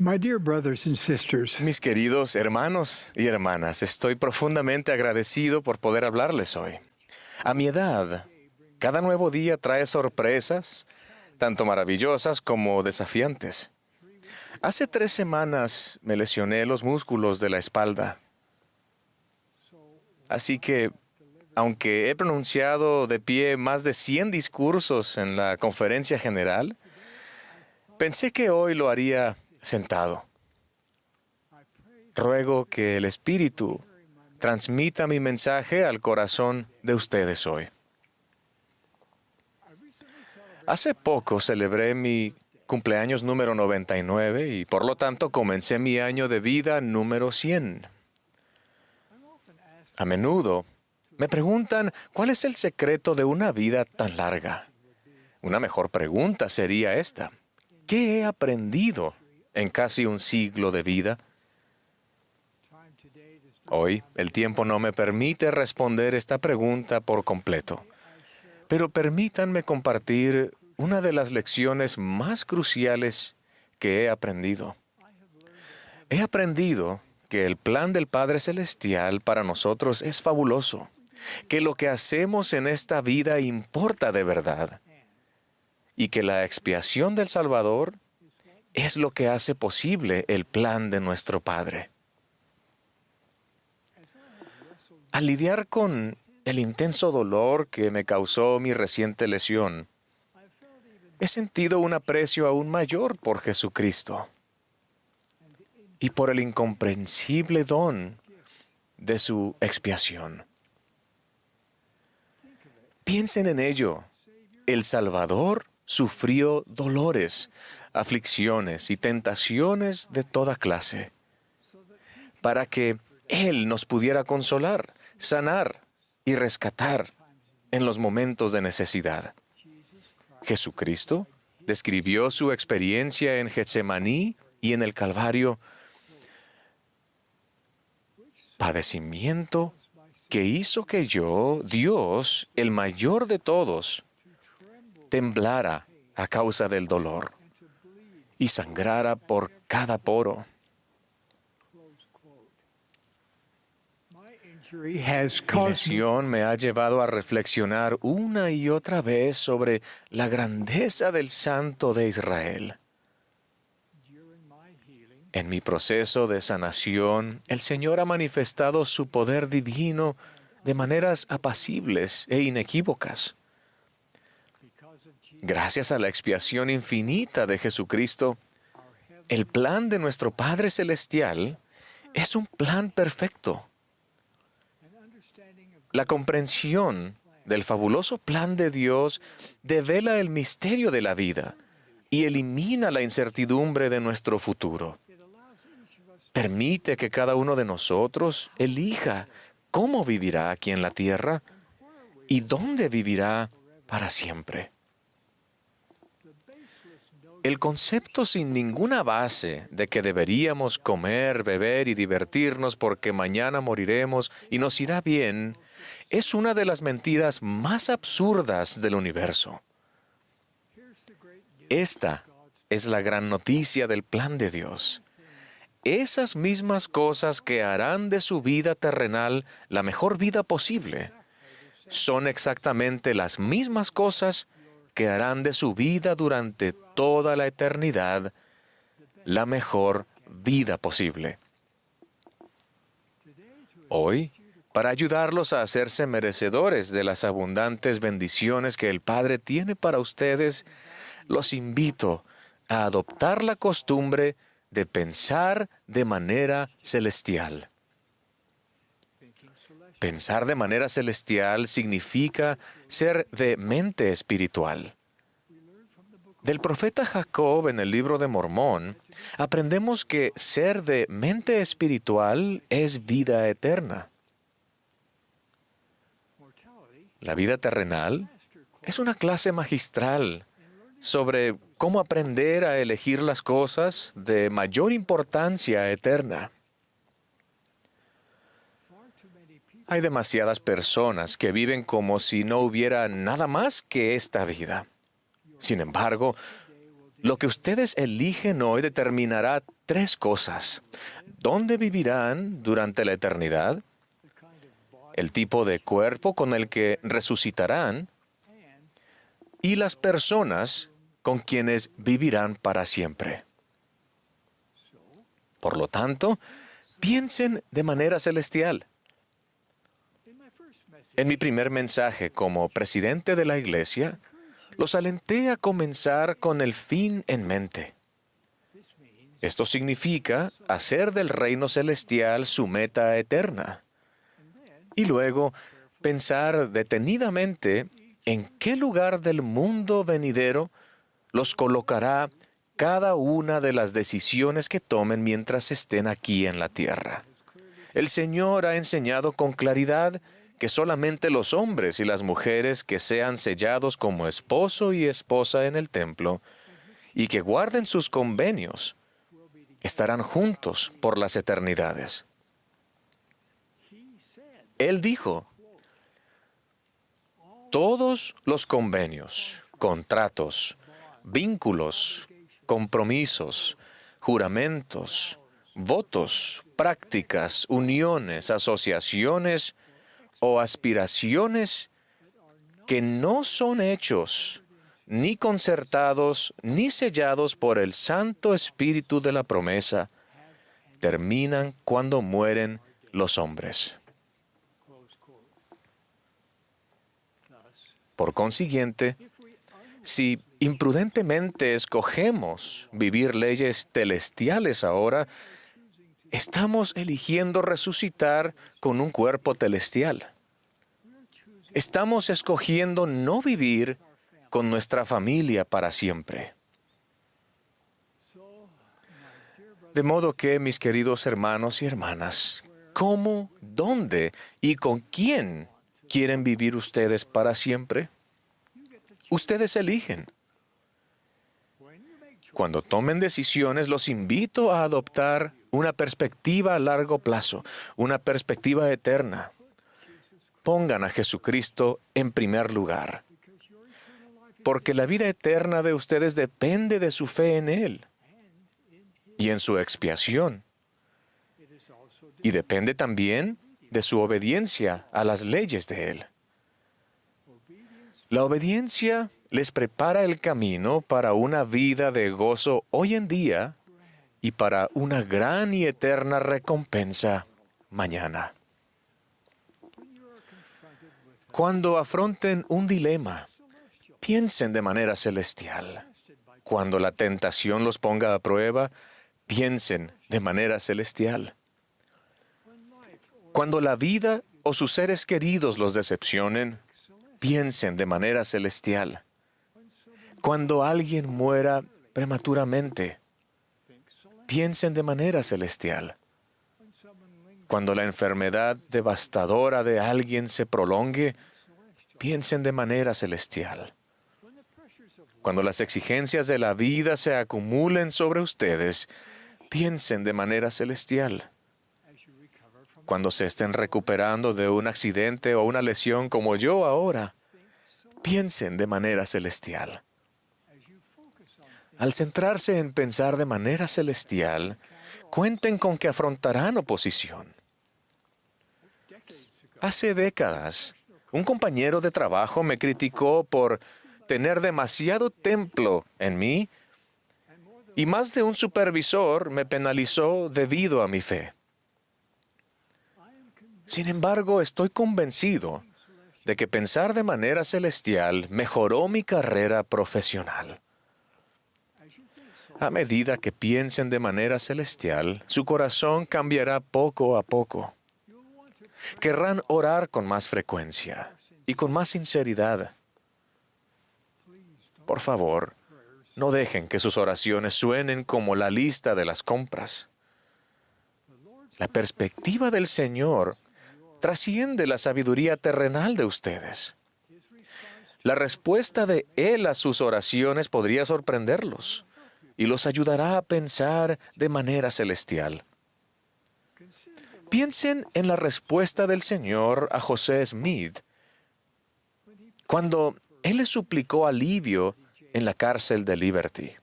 My dear brothers and sisters, Mis queridos hermanos y hermanas, estoy profundamente agradecido por poder hablarles hoy. A mi edad, cada nuevo día trae sorpresas, tanto maravillosas como desafiantes. Hace 3 semanas me lesioné los músculos de la espalda. Así que, aunque he pronunciado de pie más de 100 discursos en la conferencia general, pensé que hoy lo haría sentado. Ruego que el Espíritu transmita mi mensaje al corazón de ustedes hoy. Hace poco celebré mi cumpleaños número 99 y por lo tanto comencé mi año de vida número 100. A menudo me preguntan cuál es el secreto de una vida tan larga. Una mejor pregunta sería esta: ¿qué he aprendido en casi un siglo de vida? Hoy, el tiempo no me permite responder esta pregunta por completo, pero permítanme compartir una de las lecciones más cruciales que he aprendido. He aprendido que el plan del Padre Celestial para nosotros es fabuloso, que lo que hacemos en esta vida importa de verdad, y que la expiación del Salvador es lo que hace posible el plan de nuestro Padre. Al lidiar con el intenso dolor que me causó mi reciente lesión, he sentido un aprecio aún mayor por Jesucristo y por el incomprensible don de su expiación. Piensen en ello. El Salvador sufrió dolores, aflicciones y tentaciones de toda clase para que Él nos pudiera consolar, sanar y rescatar en los momentos de necesidad. Jesucristo describió su experiencia en Getsemaní y en el Calvario: padecimiento que hizo que yo, Dios, el mayor de todos, temblara a causa del dolor y sangrara por cada poro. Mi lesión me ha llevado a reflexionar una y otra vez sobre la grandeza del Santo de Israel. En mi proceso de sanación, el Señor ha manifestado su poder divino de maneras apacibles e inequívocas. Gracias a la expiación infinita de Jesucristo, el plan de nuestro Padre Celestial es un plan perfecto. La comprensión del fabuloso plan de Dios devela el misterio de la vida y elimina la incertidumbre de nuestro futuro. Permite que cada uno de nosotros elija cómo vivirá aquí en la tierra y dónde vivirá para siempre. El concepto sin ninguna base de que deberíamos comer, beber y divertirnos porque mañana moriremos y nos irá bien es una de las mentiras más absurdas del universo. Esta es la gran noticia del plan de Dios. Esas mismas cosas que harán de su vida terrenal la mejor vida posible son exactamente las mismas cosas que harán de su vida durante toda la eternidad la mejor vida posible. Hoy, para ayudarlos a hacerse merecedores de las abundantes bendiciones que el Padre tiene para ustedes, los invito a adoptar la costumbre de pensar de manera celestial. Pensar de manera celestial significa ser de mente espiritual. Del profeta Jacob en el libro de Mormón, aprendemos que ser de mente espiritual es vida eterna. La vida terrenal es una clase magistral sobre cómo aprender a elegir las cosas de mayor importancia eterna. Hay demasiadas personas que viven como si no hubiera nada más que esta vida. Sin embargo, Lo que ustedes eligen hoy determinará tres cosas: dónde vivirán durante la eternidad, el tipo de cuerpo con el que resucitarán y las personas con quienes vivirán para siempre. Por lo tanto, piensen de manera celestial. En mi primer mensaje como presidente de la Iglesia, los alenté a comenzar con el fin en mente. Esto significa hacer del reino celestial su meta eterna. Y luego, pensar detenidamente en qué lugar del mundo venidero los colocará cada una de las decisiones que tomen mientras estén aquí en la tierra. El Señor ha enseñado con claridad que solamente los hombres y las mujeres que sean sellados como esposo y esposa en el templo y que guarden sus convenios estarán juntos por las eternidades. Él dijo, todos los convenios, contratos, vínculos, compromisos, juramentos, votos, prácticas, uniones, asociaciones o aspiraciones que no son hechos, ni concertados, ni sellados por el Santo Espíritu de la promesa, terminan cuando mueren los hombres. Por consiguiente, si imprudentemente escogemos vivir leyes celestiales ahora, estamos eligiendo resucitar con un cuerpo celestial. Estamos escogiendo no vivir con nuestra familia para siempre. De modo que, mis queridos hermanos y hermanas, ¿cómo, dónde y con quién quieren vivir ustedes para siempre? Ustedes eligen. Cuando tomen decisiones, los invito a adoptar una perspectiva a largo plazo, una perspectiva eterna. Pongan a Jesucristo en primer lugar, porque la vida eterna de ustedes depende de su fe en Él y en su expiación. Y depende también de su obediencia a las leyes de Él. La obediencia les prepara el camino para una vida de gozo hoy en día y para una gran y eterna recompensa mañana. Cuando afronten un dilema, piensen de manera celestial. Cuando la tentación los ponga a prueba, piensen de manera celestial. Cuando la vida o sus seres queridos los decepcionen, piensen de manera celestial. Cuando alguien muera prematuramente, piensen de manera celestial. Cuando la enfermedad devastadora de alguien se prolongue, piensen de manera celestial. Cuando las exigencias de la vida se acumulen sobre ustedes, piensen de manera celestial. Cuando se estén recuperando de un accidente o una lesión como yo ahora, piensen de manera celestial. Al centrarse en pensar de manera celestial, cuenten con que afrontarán oposición. Hace décadas, un compañero de trabajo me criticó por tener demasiado templo en mí y más de un supervisor me penalizó debido a mi fe. Sin embargo, estoy convencido de que pensar de manera celestial mejoró mi carrera profesional. A medida que piensen de manera celestial, su corazón cambiará poco a poco. Querrán orar con más frecuencia y con más sinceridad. Por favor, no dejen que sus oraciones suenen como la lista de las compras. La perspectiva del Señor trasciende la sabiduría terrenal de ustedes. La respuesta de Él a sus oraciones podría sorprenderlos y los ayudará a pensar de manera celestial. Piensen en la respuesta del Señor a José Smith cuando Él le suplicó alivio en la cárcel de Liberty.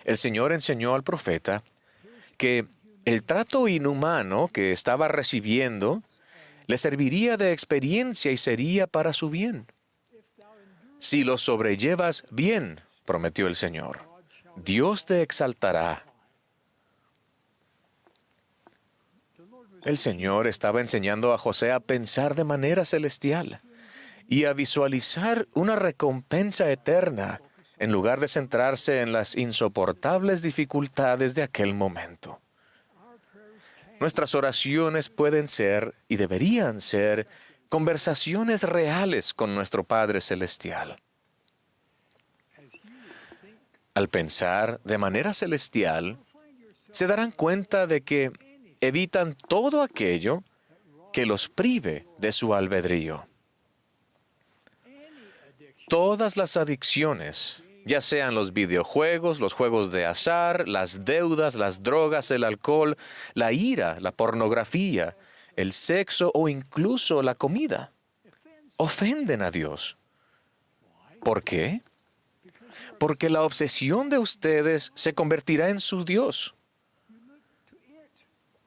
El Señor enseñó al profeta que el trato inhumano que estaba recibiendo le serviría de experiencia y sería para su bien. Si lo sobrellevas bien, prometió el Señor, Dios te exaltará. El Señor estaba enseñando a José a pensar de manera celestial y a visualizar una recompensa eterna en lugar de centrarse en las insoportables dificultades de aquel momento. Nuestras oraciones pueden ser y deberían ser conversaciones reales con nuestro Padre Celestial. Al pensar de manera celestial, se darán cuenta de que evitan todo aquello que los prive de su albedrío. Todas las adicciones, ya sean los videojuegos, los juegos de azar, las deudas, las drogas, el alcohol, la ira, la pornografía, el sexo o incluso la comida, ofenden a Dios. ¿Por qué? Porque la obsesión de ustedes se convertirá en su Dios.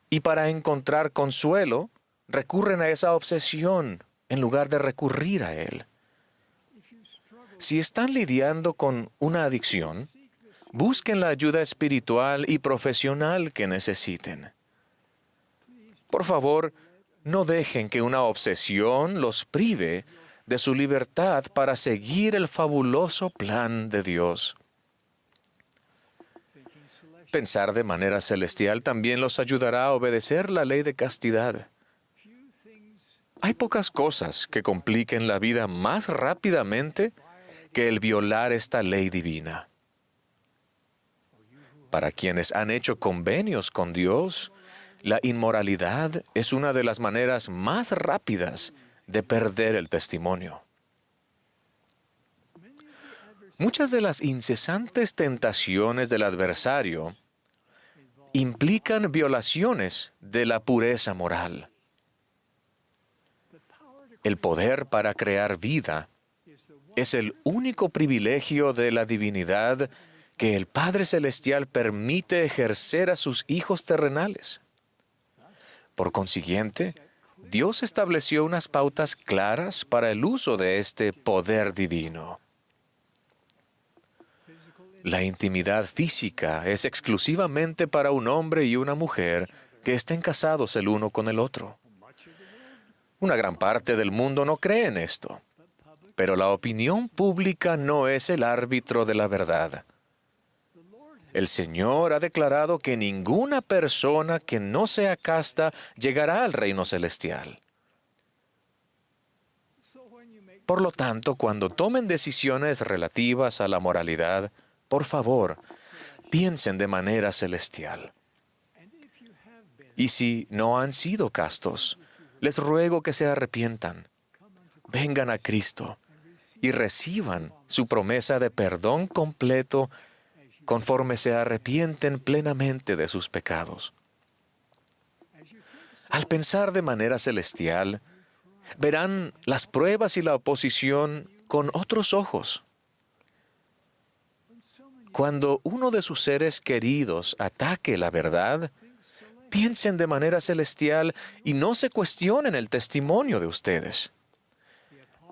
Y para encontrar consuelo, recurren a esa obsesión en lugar de recurrir a Él. Si están lidiando con una adicción, busquen la ayuda espiritual y profesional que necesiten. Por favor, no dejen que una obsesión los prive de su libertad para seguir el fabuloso plan de Dios. Pensar de manera celestial también los ayudará a obedecer la ley de castidad. Hay pocas cosas que compliquen la vida más rápidamente que el violar esta ley divina. Para quienes han hecho convenios con Dios, la inmoralidad es una de las maneras más rápidas de perder el testimonio. Muchas de las incesantes tentaciones del adversario implican violaciones de la pureza moral. El poder para crear vida es el único privilegio de la divinidad que el Padre Celestial permite ejercer a sus hijos terrenales. Por consiguiente, Dios estableció unas pautas claras para el uso de este poder divino. La intimidad física es exclusivamente para un hombre y una mujer que estén casados el uno con el otro. Una gran parte del mundo no cree en esto, pero la opinión pública no es el árbitro de la verdad. El Señor ha declarado que ninguna persona que no sea casta llegará al reino celestial. Por lo tanto, cuando tomen decisiones relativas a la moralidad, por favor, piensen de manera celestial. Y si no han sido castos, les ruego que se arrepientan, vengan a Cristo y reciban su promesa de perdón completo conforme se arrepienten plenamente de sus pecados. Al pensar de manera celestial, verán las pruebas y la oposición con otros ojos. Cuando uno de sus seres queridos ataque la verdad, piensen de manera celestial y no se cuestionen el testimonio de ustedes.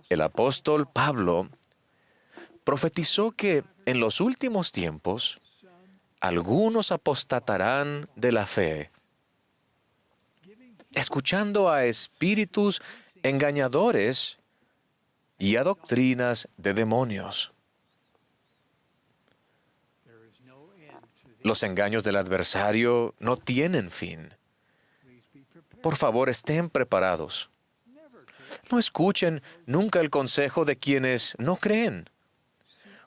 El apóstol Pablo profetizó que en los últimos tiempos algunos apostatarán de la fe, escuchando a espíritus engañadores y a doctrinas de demonios. Los engaños del adversario no tienen fin. Por favor, estén preparados. No escuchen nunca el consejo de quienes no creen.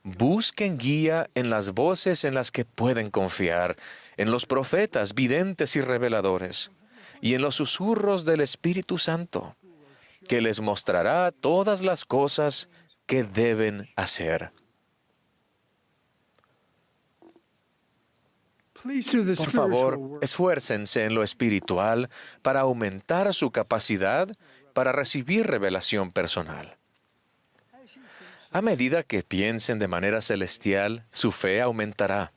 Busquen guía en las voces en las que pueden confiar, en los profetas, videntes y reveladores, y en los susurros del Espíritu Santo, que les mostrará todas las cosas que deben hacer. Por favor, esfuércense en lo espiritual para aumentar su capacidad para recibir revelación personal. A medida que piensen de manera celestial, su fe aumentará.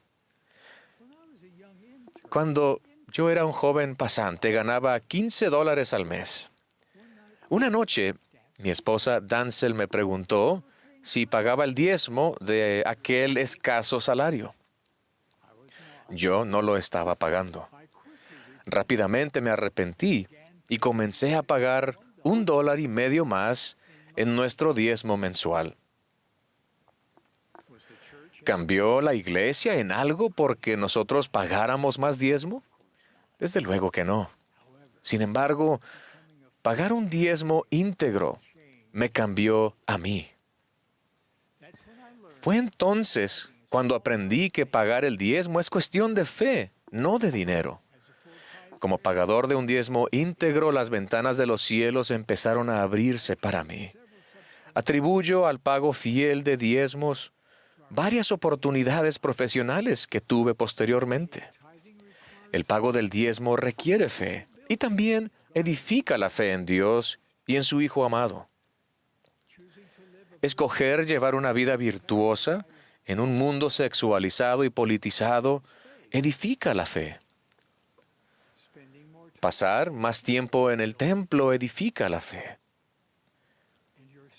Cuando yo era un joven pasante, ganaba $15 al mes. Una noche, mi esposa Dancel me preguntó si pagaba el diezmo de aquel escaso salario. Yo no lo estaba pagando. Rápidamente me arrepentí y comencé a pagar $1.50 más en nuestro diezmo mensual. ¿Cambió la iglesia en algo porque nosotros pagáramos más diezmo? Desde luego que no. Sin embargo, pagar un diezmo íntegro me cambió a mí. Fue entonces cuando aprendí que pagar el diezmo es cuestión de fe, no de dinero. Como pagador de un diezmo íntegro, las ventanas de los cielos empezaron a abrirse para mí. Atribuyo al pago fiel de diezmos varias oportunidades profesionales que tuve posteriormente. El pago del diezmo requiere fe y también edifica la fe en Dios y en su Hijo amado. Escoger llevar una vida virtuosa en un mundo sexualizado y politizado edifica la fe. Pasar más tiempo en el templo edifica la fe.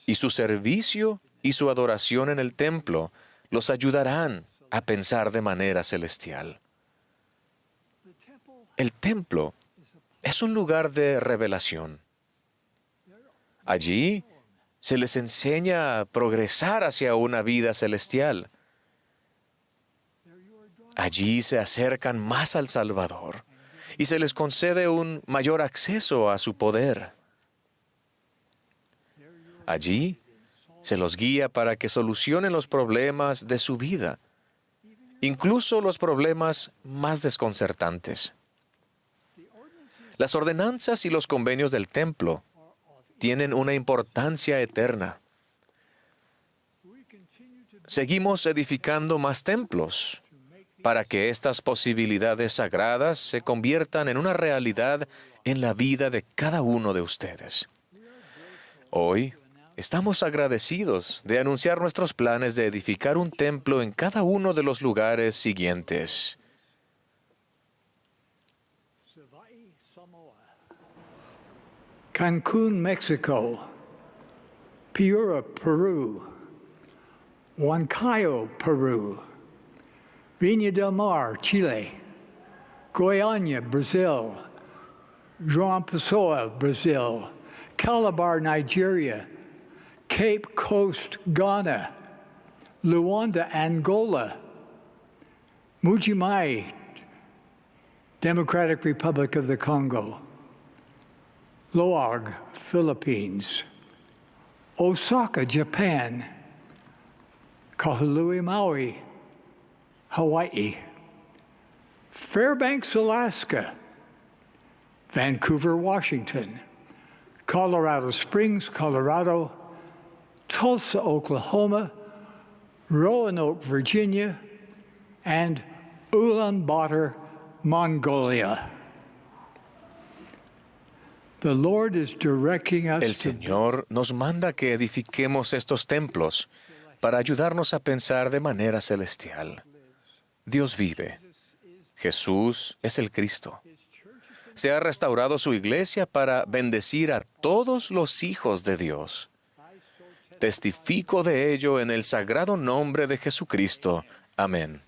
Y su servicio y su adoración en el templo los ayudarán a pensar de manera celestial. El templo es un lugar de revelación. Allí se les enseña a progresar hacia una vida celestial. Allí se acercan más al Salvador y se les concede un mayor acceso a su poder. Allí se los guía para que solucionen los problemas de su vida, incluso los problemas más desconcertantes. Las ordenanzas y los convenios del templo tienen una importancia eterna. Seguimos edificando más templos para que estas posibilidades sagradas se conviertan en una realidad en la vida de cada uno de ustedes. Hoy, estamos agradecidos de anunciar nuestros planes de edificar un templo en cada uno de los lugares siguientes. Cancún, Mexico. Piura, Peru. Huancayo, Peru. Viña del Mar, Chile. Goiânia, Brazil. João Pessoa, Brazil. Calabar, Nigeria. Cape Coast, Ghana. Luanda, Angola. Mujimai, Democratic Republic of the Congo. Loag, Philippines. Osaka, Japan. Kahului, Maui, Hawaii. Fairbanks, Alaska. Vancouver, Washington. Colorado Springs, Colorado. Tulsa, Oklahoma. Roanoke, Virginia. And Ulaanbaatar, Mongolia. The Lord is directing us El Señor nos manda que edifiquemos estos templos para ayudarnos a pensar de manera celestial. Dios vive. Jesús es el Cristo. Se ha restaurado su iglesia para bendecir a todos los hijos de Dios. Testifico de ello en el sagrado nombre de Jesucristo. Amén.